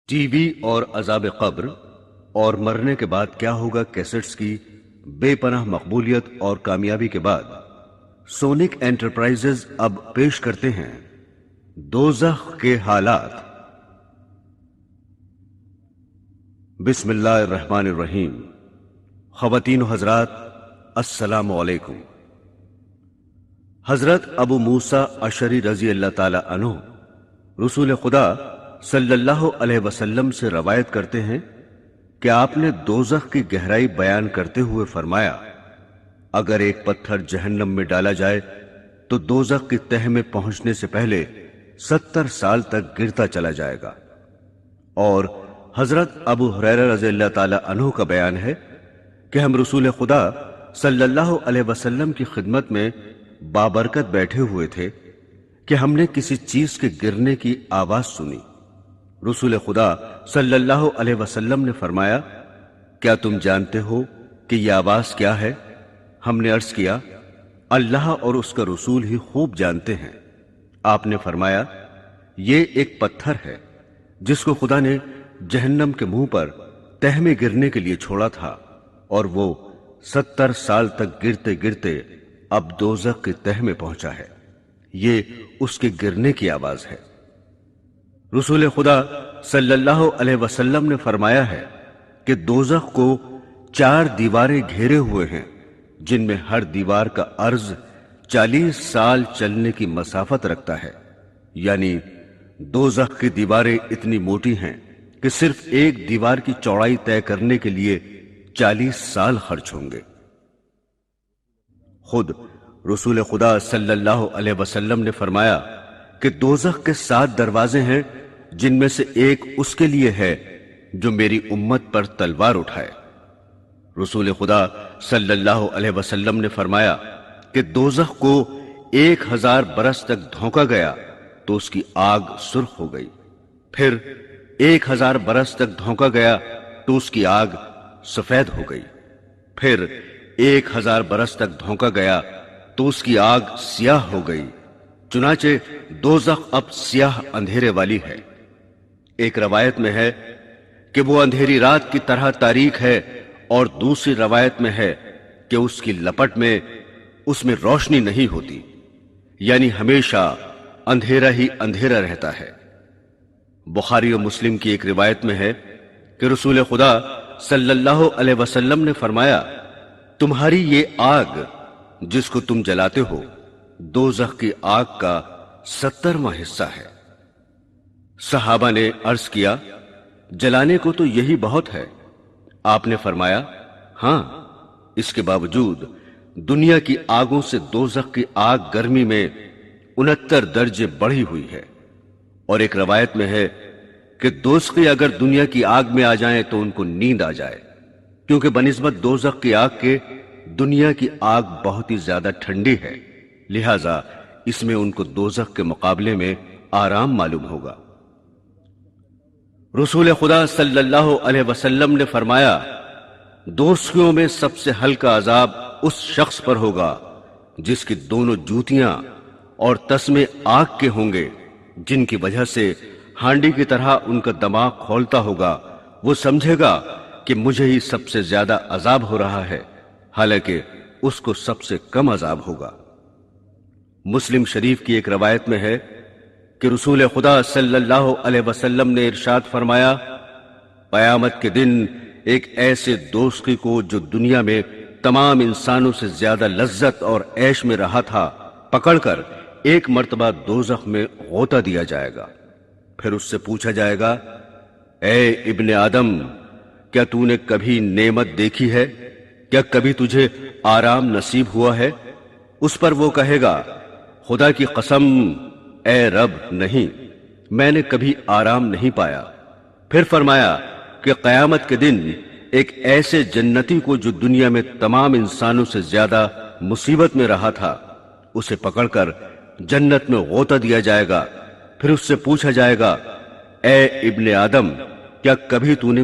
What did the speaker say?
T V اور عذاب قبر اور مرنے کے بعد کیا ہوگا کیسٹس کی بے پناہ مقبولیت اور کامیابی کے بعد سونک انٹرپرائزز اب پیش کرتے ہیں دوزخ کے حالات۔ بسم اللہ الرحمن الرحیم۔ خواتین و حضرات، السلام علیکم۔ حضرت ابو موسیٰ اشعری رضی اللہ تعالی عنہ رسول خدا صلی اللہ علیہ وسلم سے روایت کرتے ہیں کہ آپ نے دوزخ کی گہرائی بیان کرتے ہوئے فرمایا، اگر ایک پتھر جہنم میں ڈالا جائے تو دوزخ کی تہہ میں پہنچنے سے پہلے 70 سال تک گرتا چلا جائے گا۔ اور حضرت ابو ہریرہ رضی اللہ تعالی عنہ کا بیان ہے کہ ہم رسول خدا صلی اللہ علیہ وسلم کی خدمت میں بابرکت بیٹھے ہوئے تھے کہ ہم نے کسی چیز کے گرنے کی آواز سنی۔ رسول خدا صلی اللہ علیہ وسلم نے فرمایا، کیا تم جانتے ہو کہ یہ آواز کیا ہے؟ ہم نے عرض کیا، اللہ اور اس کا رسول ہی خوب جانتے ہیں۔ آپ نے فرمایا، یہ ایک پتھر ہے جس کو خدا نے جہنم کے منہ پر تہہ میں گرنے کے لیے چھوڑا تھا، اور وہ 70 سال تک گرتے گرتے اب دوزخ کی تہہ میں پہنچا ہے۔ یہ اس کے گرنے کی آواز ہے۔ رسول خدا صلی اللہ علیہ وسلم نے فرمایا ہے کہ دوزخ کو 4 دیواریں گھیرے ہوئے ہیں، جن میں ہر دیوار کا عرض 40 سال چلنے کی مسافت رکھتا ہے، یعنی دوزخ کی دیواریں اتنی موٹی ہیں کہ صرف ایک دیوار کی چوڑائی طے کرنے کے لیے 40 سال خرچ ہوں گے۔ خود رسول خدا صلی اللہ علیہ وسلم نے فرمایا کہ دوزخ کے 7 دروازے ہیں، جن میں سے ایک اس کے لیے ہے جو میری امت پر تلوار اٹھائے۔ رسول خدا صلی اللہ علیہ وسلم نے فرمایا کہ دوزخ کو 1000 برس تک دھونکا گیا تو اس کی آگ سرخ ہو گئی، پھر 1000 برس تک دھونکا گیا تو اس کی آگ سفید ہو گئی، پھر 1000 برس تک دھونکا گیا تو اس کی آگ سیاہ ہو گئی۔ چنانچہ دوزخ اب سیاہ اندھیرے والی ہے۔ ایک روایت میں ہے کہ وہ اندھیری رات کی طرح تاریک ہے، اور دوسری روایت میں ہے کہ اس کی لپٹ میں اس میں روشنی نہیں ہوتی، یعنی ہمیشہ اندھیرا ہی اندھیرا رہتا ہے۔ بخاری و مسلم کی ایک روایت میں ہے کہ رسول خدا صلی اللہ علیہ وسلم نے فرمایا، تمہاری یہ آگ جس کو تم جلاتے ہو دوزخ کی آگ کا 70واں حصہ ہے۔ صحابہ نے عرض کیا، جلانے کو تو یہی بہت ہے۔ آپ نے فرمایا، ہاں، اس کے باوجود دنیا کی آگوں سے دوزخ کی آگ گرمی میں 69 درجے بڑھی ہوئی ہے۔ اور ایک روایت میں ہے کہ دوزخی اگر دنیا کی آگ میں آ جائیں تو ان کو نیند آ جائے، کیونکہ بنسبت دوزخ کی آگ کے دنیا کی آگ بہت ہی زیادہ ٹھنڈی ہے، لہذا اس میں ان کو دوزخ کے مقابلے میں آرام معلوم ہوگا۔ رسول خدا صلی اللہ علیہ وسلم نے فرمایا، دوزخیوں میں سب سے ہلکا عذاب اس شخص پر ہوگا جس کی دونوں جوتیاں اور تسمے آگ کے ہوں گے، جن کی وجہ سے ہانڈی کی طرح ان کا دماغ کھولتا ہوگا۔ وہ سمجھے گا کہ مجھے ہی سب سے زیادہ عذاب ہو رہا ہے، حالانکہ اس کو سب سے کم عذاب ہوگا۔ مسلم شریف کی ایک روایت میں ہے کہ رسول خدا صلی اللہ علیہ وسلم نے ارشاد فرمایا، قیامت کے دن ایک ایسے دوزخی کو جو دنیا میں تمام انسانوں سے زیادہ لذت اور عیش میں رہا تھا پکڑ کر ایک مرتبہ دوزخ میں غوطہ دیا جائے گا، پھر اس سے پوچھا جائے گا، اے ابن آدم، کیا تو نے کبھی نعمت دیکھی ہے؟ کیا کبھی تجھے آرام نصیب ہوا ہے؟ اس پر وہ کہے گا، خدا کی قسم اے رب، نہیں، میں نے کبھی آرام نہیں پایا۔ پھر فرمایا کہ قیامت کے دن ایک ایسے جنتی کو جو دنیا میں تمام انسانوں سے زیادہ مصیبت میں رہا تھا، اسے پکڑ کر جنت میں غوطہ دیا جائے گا، پھر اس سے پوچھا جائے گا، اے ابن آدم، کیا کبھی تو نے